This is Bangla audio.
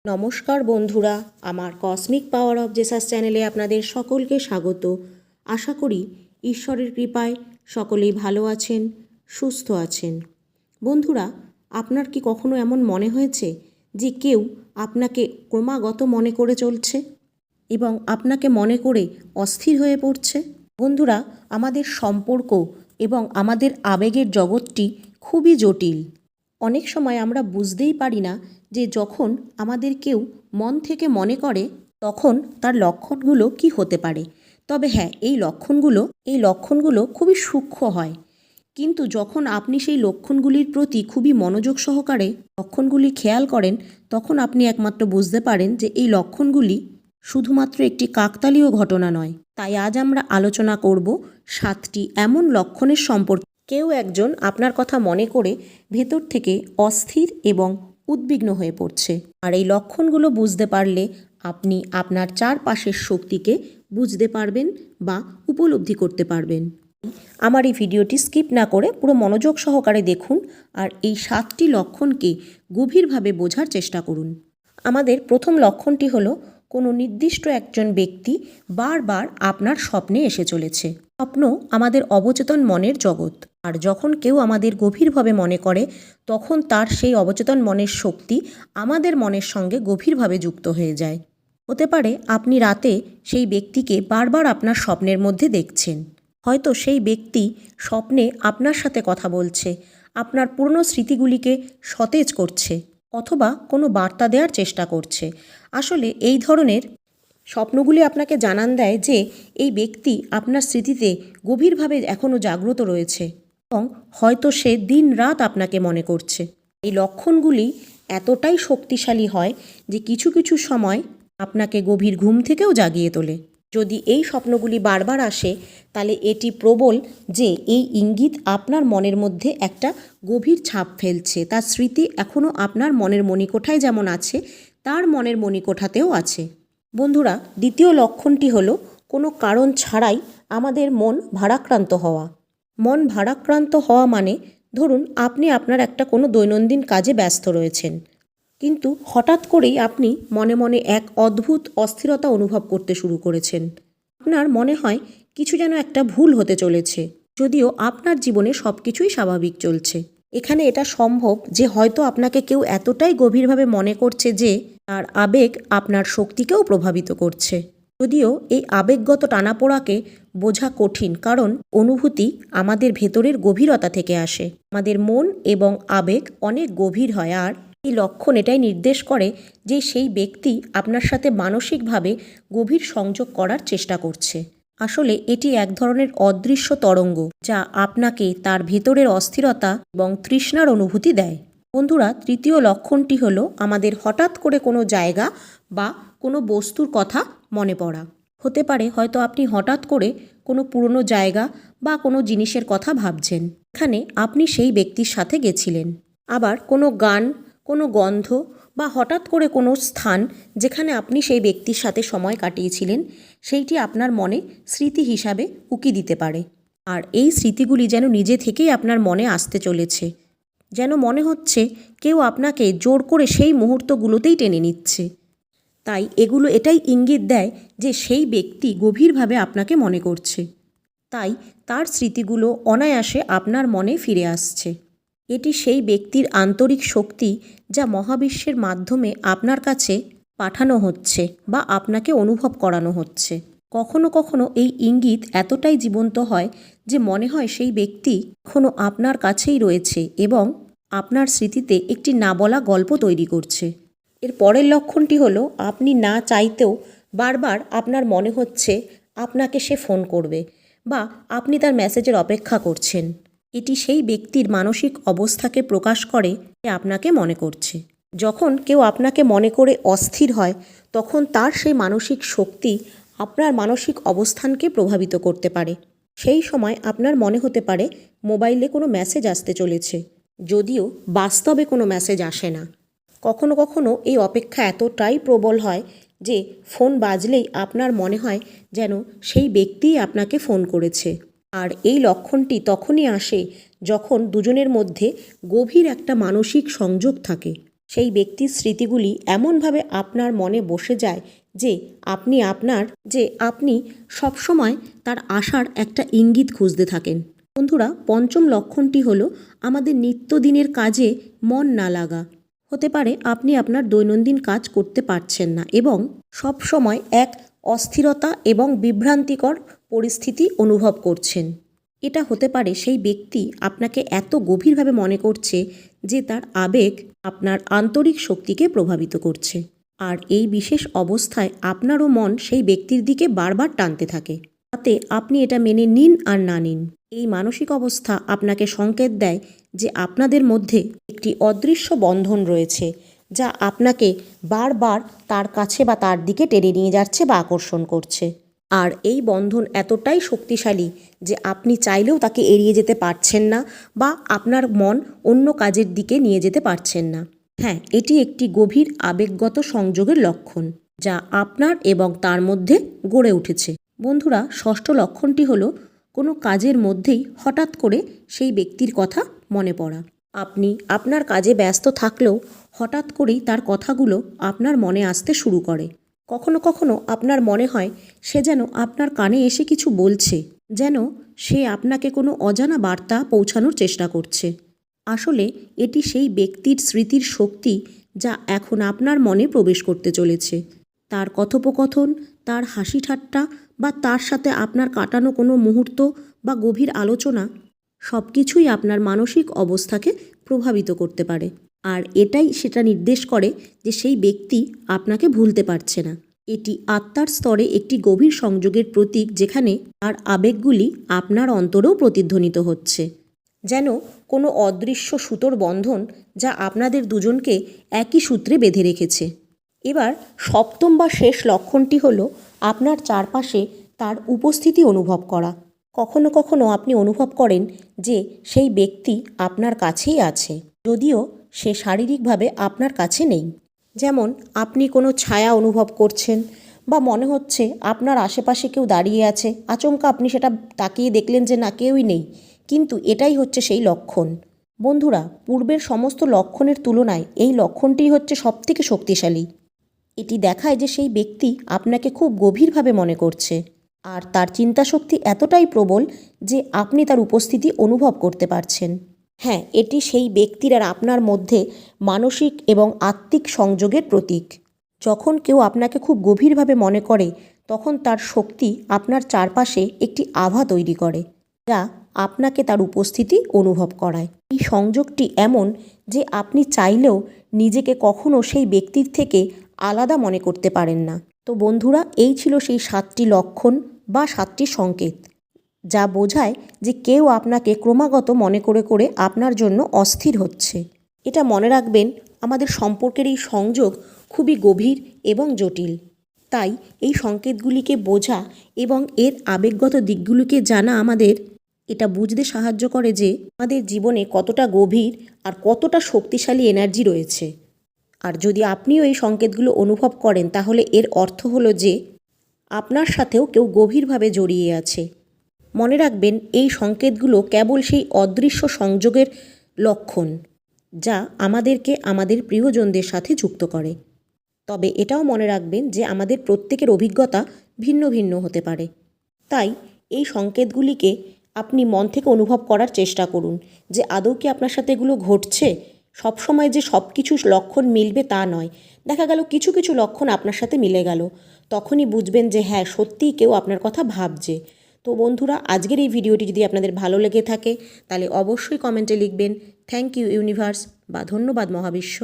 নমস্কার বন্ধুরা, আমার কসমিক পাওয়ার অফ জেসাস চ্যানেলে আপনাদের সকলকে স্বাগত। আশা করি ঈশ্বরের কৃপায় সকলেই ভালো আছেন, সুস্থ আছেন। বন্ধুরা, আপনার কি কখনো এমন মনে হয়েছে যে কেউ আপনাকে ক্রমাগত মনে করে চলছে এবং আপনাকে মনে করে অস্থির হয়ে পড়ছে? বন্ধুরা, আমাদের সম্পর্ক এবং আমাদের আবেগের জগৎটি খুবই জটিল। অনেক সময় আমরা বুঝতেই পারি না যে যখন আমাদের কেউ মন থেকে মনে করে তখন তার লক্ষণগুলো কি হতে পারে। তবে হ্যাঁ, এই লক্ষণগুলো খুবই সূক্ষ্ম হয়, কিন্তু যখন আপনি সেই লক্ষণগুলির প্রতি খুবই মনোযোগ সহকারে লক্ষণগুলি খেয়াল করেন, তখন আপনি একমাত্র বুঝতে পারেন যে এই লক্ষণগুলি শুধুমাত্র একটি কাকতালীয় ঘটনা নয়। তাই আজ আমরা আলোচনা করব 7টি এমন লক্ষণের সম্পর্কে। কেউ একজন আপনার কথা মনে করে ভেতর থেকে অস্থির এবং উদ্বিগ্ন হয়ে পড়ছে, আর এই লক্ষণগুলো বুঝতে পারলে আপনি আপনার চারপাশের শক্তিকে বুঝতে পারবেন বা উপলব্ধি করতে পারবেন। আমার এই ভিডিওটি স্কিপ না করে পুরো মনোযোগ সহকারে দেখুন আর এই 7টি লক্ষণকে গভীরভাবে বোঝার চেষ্টা করুন। আমাদের প্রথম লক্ষণটি হলো কোনো নির্দিষ্ট একজন ব্যক্তি বারবার আপনার স্বপ্নে এসে চলেছে। স্বপ্ন আমাদের অবচেতন মনের জগৎ, আর যখন কেউ আমাদের গভীরভাবে মনে করে তখন তার সেই অবচেতন মনের শক্তি আমাদের মনের সঙ্গে গভীরভাবে যুক্ত হয়ে যায়। হতে পারে আপনি রাতে সেই ব্যক্তিকে বারবার আপনার স্বপ্নের মধ্যে দেখছেন। হয়তো সেই ব্যক্তি স্বপ্নে আপনার সাথে কথা বলছে, আপনার পুরনো স্মৃতিগুলিকে সতেজ করছে, অথবা কোনো বার্তা দেওয়ার চেষ্টা করছে। আসলে এই ধরনের স্বপ্নগুলি আপনাকে জানান দেয় যে এই ব্যক্তি আপনার স্মৃতিতে গভীরভাবে এখনও জাগ্রত রয়েছে এবং হয়তো সে দিন রাত আপনাকে মনে করছে। এই লক্ষণগুলি এতটাই শক্তিশালী হয় যে কিছু কিছু সময় আপনাকে গভীর ঘুম থেকেও জাগিয়ে তোলে। যদি এই স্বপ্নগুলি বারবার আসে, তাহলে এটি প্রবল যে এই ইঙ্গিত আপনার মনের মধ্যে একটা গভীর ছাপ ফেলছে। তার স্মৃতি এখনও আপনার মনের মণিকোঠায় যেমন আছে, তার মনের মণিকোঠাতেও আছে। বন্ধুরা, দ্বিতীয় লক্ষণটি হলো কোনো কারণ ছাড়াই আমাদের মন ভারাক্রান্ত হওয়া। মন ভারাক্রান্ত হওয়া মানে ধরুন আপনি আপনার একটা কোনো দৈনন্দিন কাজে ব্যস্ত রয়েছেন, কিন্তু হঠাৎ করেই আপনি মনে মনে এক অদ্ভুত অস্থিরতা অনুভব করতে শুরু করেছেন। আপনার মনে হয় কিছু যেন একটা ভুল হতে চলেছে, যদিও আপনার জীবনে সব কিছুই স্বাভাবিক চলছে। এখানে এটা সম্ভব যে হয়তো আপনাকে কেউ এতটাই গভীরভাবে মনে করছে যে তার আবেগ আপনার শক্তিকেও প্রভাবিত করছে। যদিও এই আবেগগত টানাপোড়াকে বোঝা কঠিন, কারণ অনুভূতি আমাদের ভেতরের গভীরতা থেকে আসে। আমাদের মন এবং আবেগ অনেক গভীর হয়, আর এই লক্ষণ এটাই নির্দেশ করে যে সেই ব্যক্তি আপনার সাথে মানসিকভাবে গভীর সংযোগ করার চেষ্টা করছে। আসলে এটি এক ধরনের অদৃশ্য তরঙ্গ যা আপনাকে তার ভেতরের অস্থিরতা এবং তৃষ্ণার অনুভূতি দেয়। বন্ধুরা, তৃতীয় লক্ষণটি হলো আমাদের হঠাৎ করে কোনো জায়গা বা কোনো বস্তুর কথা মনে পড়া। হতে পারে হয়তো আপনি হঠাৎ করে কোনো পুরনো জায়গা বা কোনো জিনিসের কথা ভাবছেন। এখানে আপনি সেই ব্যক্তির সাথে গেছিলেন। আবার কোনো গান, কোনো গন্ধ বা হঠাৎ করে কোনো স্থান যেখানে আপনি সেই ব্যক্তির সাথে সময় কাটিয়েছিলেন, সেইটি আপনার মনে স্মৃতি হিসাবে উকি দিতে পারে। আর এই স্মৃতিগুলি যেন নিজে থেকেই আপনার মনে আসতে চলেছে, যেন মনে হচ্ছে কেউ আপনাকে জোর করে সেই মুহূর্তগুলোতেই টেনে নিচ্ছে। তাই এগুলো এটাই ইঙ্গিত দেয় যে সেই ব্যক্তি গভীরভাবে আপনাকে মনে করছে, তাই তার স্মৃতিগুলো অনায়াসে আপনার মনে ফিরে আসছে। এটি সেই ব্যক্তির আন্তরিক শক্তি যা মহাবিশ্বের মাধ্যমে আপনার কাছে পাঠানো হচ্ছে বা আপনাকে অনুভব করানো হচ্ছে। কখনো কখনো এই ইঙ্গিত এতটাই জীবন্ত হয় যে মনে হয় সেই ব্যক্তি এখনও আপনার কাছেই রয়েছে এবং আপনার স্মৃতিতে একটি না বলা গল্প তৈরি করছে। এর পরের লক্ষণটি হলো আপনি না চাইতেও বারবার আপনার মনে হচ্ছে আপনাকে সে ফোন করবে বা আপনি তার মেসেজের অপেক্ষা করছেন। এটি সেই ব্যক্তির মানসিক অবস্থাকে প্রকাশ করে যে আপনাকে মনে করছে। যখন কেউ আপনাকে মনে করে অস্থির হয়, তখন তার সেই মানসিক শক্তি আপনার মানসিক অবস্থানকে প্রভাবিত করতে পারে। সেই সময় আপনার মনে হতে পারে মোবাইলে কোনো মেসেজ আসতে চলেছে, যদিও বাস্তবে কোনো মেসেজ আসে না। কখনো কখনো এই অপেক্ষা এতটাই প্রবল হয় যে ফোন বাজলেই আপনার মনে হয় যেন সেই ব্যক্তিই আপনাকে ফোন করেছে। আর এই লক্ষণটি তখনই আসে যখন দুজনের মধ্যে গভীর একটা মানসিক সংযোগ থাকে। সেই ব্যক্তির স্মৃতিগুলি এমনভাবে আপনার মনে বসে যায় যে আপনি সবসময় তার আসার একটা ইঙ্গিত খুঁজতে থাকেন। বন্ধুরা, পঞ্চম লক্ষণটি হলো আমাদের নিত্যদিনের কাজে মন না লাগা। হতে পারে আপনি আপনার দৈনন্দিন কাজ করতে পারছেন না এবং সব সময় এক অস্থিরতা এবং বিভ্রান্তিকর পরিস্থিতি অনুভব করছেন। এটা হতে পারে সেই ব্যক্তি আপনাকে এত গভীরভাবে মনে করছে যে তার আবেগ আপনার আন্তরিক শক্তিকে প্রভাবিত করছে। আর এই বিশেষ অবস্থায় আপনারও মন সেই ব্যক্তির দিকে বারবার টানতে থাকে। তাতে আপনি এটা মেনে নিন আর না নিন, এই মানসিক অবস্থা আপনাকে সংকেত দেয় যে আপনাদের মধ্যে একটি অদৃশ্য বন্ধন রয়েছে, যা আপনাকে বারবার তার কাছে বা তার দিকে টেনে নিয়ে যাচ্ছে বা আকর্ষণ করছে। আর এই বন্ধন এতটাই শক্তিশালী যে আপনি চাইলেও তাকে এড়িয়ে যেতে পারছেন না বা আপনার মন অন্য কাজের দিকে নিয়ে যেতে পারছেন না। হ্যাঁ, এটি একটি গভীর আবেগগত সংযোগের লক্ষণ যা আপনার এবং তার মধ্যে গড়ে উঠেছে। বন্ধুরা, ষষ্ঠ লক্ষণটি হলো কোনো কাজের মধ্যেই হঠাৎ করে সেই ব্যক্তির কথা মনে পড়া। আপনি আপনার কাজে ব্যস্ত থাকলেও হঠাৎ করেই তার কথাগুলো আপনার মনে আসতে শুরু করে। কখনো কখনো আপনার মনে হয় সে যেন আপনার কানে এসে কিছু বলছে, যেন সে আপনাকে কোনো অজানা বার্তা পৌঁছানোর চেষ্টা করছে। আসলে এটি সেই ব্যক্তির স্মৃতির শক্তি যা এখন আপনার মনে প্রবেশ করতে চলেছে। তার কথোপকথন, তার হাসি ঠাট্টা বা তার সাথে আপনার কাটানো কোনো মুহূর্ত বা গভীর আলোচনা সব কিছুই আপনার মানসিক অবস্থাকে প্রভাবিত করতে পারে। আর এটাই সেটা নির্দেশ করে যে সেই ব্যক্তি আপনাকে ভুলতে পারছে না। এটি আত্মার স্তরে একটি গভীর সংযোগের প্রতীক, যেখানে তার আবেগগুলি আপনার অন্তরেও প্রতিধ্বনিত হচ্ছে, যেন কোনো অদৃশ্য সুতোর বন্ধন যা আপনাদের দুজনকে একই সূত্রে বেঁধে রেখেছে। এবার সপ্তম বা শেষ লক্ষণটি হলো আপনার চারপাশে তার উপস্থিতি অনুভব করা। কখনো কখনো আপনি অনুভব করেন যে সেই ব্যক্তি আপনার কাছেই আছে, যদিও সে শারীরিকভাবে আপনার কাছে নেই। যেমন আপনি কোনো ছায়া অনুভব করছেন বা মনে হচ্ছে আপনার আশেপাশে কেউ দাঁড়িয়ে আছে, আচমকা আপনি সেটা তাকিয়ে দেখলেন যে না, কেউই নেই, কিন্তু এটাই হচ্ছে সেই লক্ষণ। বন্ধুরা, পূর্বের সমস্ত লক্ষণের তুলনায় এই লক্ষণটি হচ্ছে সবথেকে শক্তিশালী। এটি দেখায় যে সেই ব্যক্তি আপনাকে খুব গভীরভাবে মনে করছে আর তার চিন্তাশক্তি এতটাই প্রবল যে আপনি তার উপস্থিতি অনুভব করতে পারছেন। হ্যাঁ, এটি সেই ব্যক্তির আর আপনার মধ্যে মানসিক এবং আত্মিক সংযোগের প্রতীক। যখন কেউ আপনাকে খুব গভীরভাবে মনে করে, তখন তার শক্তি আপনার চারপাশে একটি আভা তৈরি করে, যা আপনাকে তার উপস্থিতি অনুভব করায়। এই সংযোগটি এমন যে আপনি চাইলেও নিজেকে কখনো সেই ব্যক্তির থেকে আলাদা মনে করতে পারেন না। তো বন্ধুরা, এই ছিল সেই 7টি লক্ষণ বা 7টি সংকেত যা বোঝায় যে কেউ আপনাকে ক্রমাগত মনে করে করে আপনার জন্য অস্থির হচ্ছে। এটা মনে রাখবেন, আমাদের সম্পর্কের এই সংযোগ খুবই গভীর এবং জটিল। তাই এই সংকেতগুলিকে বোঝা এবং এর আবেগগত দিকগুলিকে জানা আমাদের এটা বুঝতে সাহায্য করে যে আমাদের জীবনে কতটা গভীর আর কতটা শক্তিশালী এনার্জি রয়েছে। আর যদি আপনিও এই সংকেতগুলো অনুভব করেন, তাহলে এর অর্থ হলো যে আপনার সাথেও কেউ গভীরভাবে জড়িয়ে আছে। মনে রাখবেন, এই সংকেতগুলো কেবল সেই অদৃশ্য সংযোগের লক্ষণ যা আমাদেরকে আমাদের প্রিয়জনদের সাথে যুক্ত করে। তবে এটাও মনে রাখবেন যে আমাদের প্রত্যেকের অভিজ্ঞতা ভিন্ন ভিন্ন হতে পারে। তাই এই সংকেতগুলিকে আপনি মন থেকে অনুভব করার চেষ্টা করুন যে আদৌ কি আপনার সাথে এগুলো ঘটছে। সবসময় যে সব কিছু লক্ষণ মিলবে তা নয়, দেখা গেল কিছু কিছু লক্ষণ আপনার সাথে মিলে গেল, তখনই বুঝবেন যে হ্যাঁ, সত্যিই কেউ আপনার কথা ভাবছে। তো বন্ধুরা, আজকের এই ভিডিওটি যদি আপনাদের ভালো লেগে থাকে তাহলে অবশ্যই কমেন্টে লিখবেন থ্যাংক ইউ ইউনিভার্স বা ধন্যবাদ মহাবিশ্ব।